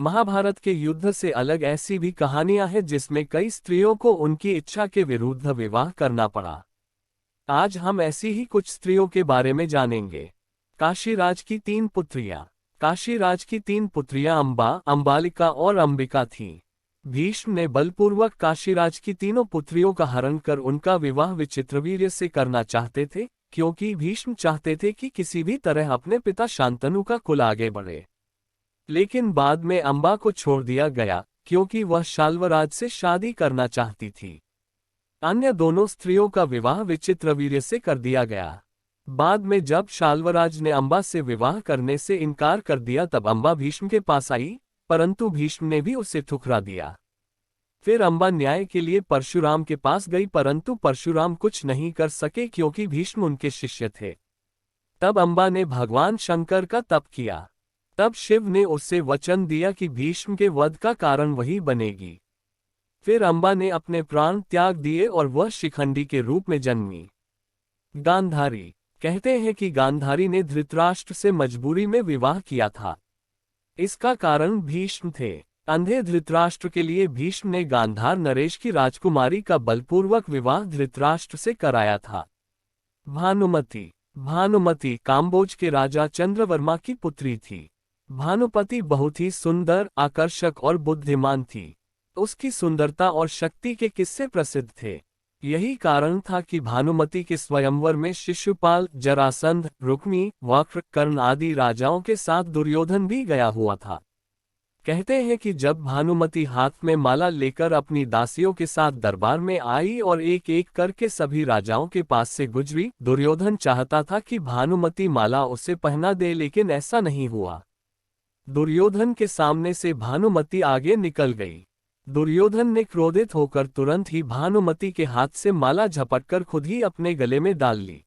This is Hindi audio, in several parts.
महाभारत के युद्ध से अलग ऐसी भी कहानियां हैं जिसमें कई स्त्रियों को उनकी इच्छा के विरुद्ध विवाह करना पड़ा। आज हम ऐसी ही कुछ स्त्रियों के बारे में जानेंगे। काशीराज की तीन पुत्रियां। काशीराज की तीन पुत्रियां अंबा, अंबालिका और अंबिका थीं। भीष्म ने बलपूर्वक काशीराज की तीनों पुत्रियों का हरण कर उनका विवाह विचित्रवीर्य से करना चाहते थे, क्योंकि भीष्म चाहते थे कि किसी भी तरह अपने पिता शांतनु का कुल आगे बढ़े। लेकिन बाद में अंबा को छोड़ दिया गया, क्योंकि वह शाल्वराज से शादी करना चाहती थी। अन्य दोनों स्त्रियों का विवाह विचित्रवीर्य से कर दिया गया। बाद में जब शाल्वराज ने अंबा से विवाह करने से इनकार कर दिया तब अंबा भीष्म के पास आई, परंतु भीष्म ने भी उसे ठुकरा दिया। फिर अंबा न्याय के लिए परशुराम के पास गई, परंतु परशुराम कुछ नहीं कर सके क्योंकि भीष्म उनके शिष्य थे। तब अंबा ने भगवान शंकर का तप किया। तब शिव ने उससे वचन दिया कि भीष्म के वध का कारण वही बनेगी। फिर अंबा ने अपने प्राण त्याग दिए और वह शिखंडी के रूप में जन्मी। गांधारी। कहते हैं कि गांधारी ने धृतराष्ट्र से मजबूरी में विवाह किया था। इसका कारण भीष्म थे। अंधे धृतराष्ट्र के लिए भीष्म ने गांधार नरेश की राजकुमारी का बलपूर्वक विवाह धृतराष्ट्र से कराया था। भानुमति। भानुमति काम्बोज के राजा चंद्रवर्मा की पुत्री थी। भानुपति बहुत ही सुंदर, आकर्षक और बुद्धिमान थी। उसकी सुंदरता और शक्ति के किस्से प्रसिद्ध थे। यही कारण था कि भानुमति के स्वयंवर में शिशुपाल, जरासंध, रुक्मी, वक्र, कर्ण आदि राजाओं के साथ दुर्योधन भी गया हुआ था। कहते हैं कि जब भानुमति हाथ में माला लेकर अपनी दासियों के साथ दरबार में आई और एक एक करके सभी राजाओं के पास से गुजरी, दुर्योधन चाहता था कि भानुमति माला उसे पहना दे, लेकिन ऐसा नहीं हुआ। दुर्योधन के सामने से भानुमति आगे निकल गई। दुर्योधन ने क्रोधित होकर तुरंत ही भानुमति के हाथ से माला झपटकर खुद ही अपने गले में डाल ली।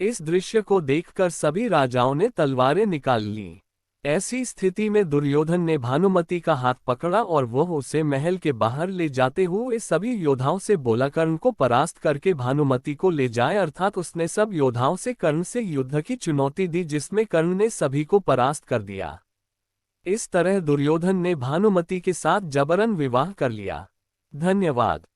इस दृश्य को देखकर सभी राजाओं ने तलवारें निकाल लीं। ऐसी स्थिति में दुर्योधन ने भानुमति का हाथ पकड़ा और वह उसे महल के बाहर ले जाते हुए सभी योद्धाओं से बोला, कर्ण को परास्त करके भानुमति को ले जाए। अर्थात उसने सब योद्धाओं से कर्ण से युद्ध की चुनौती दी, जिसमें कर्ण ने सभी को परास्त कर दिया। इस तरह दुर्योधन ने भानुमति के साथ जबरन विवाह कर लिया। धन्यवाद।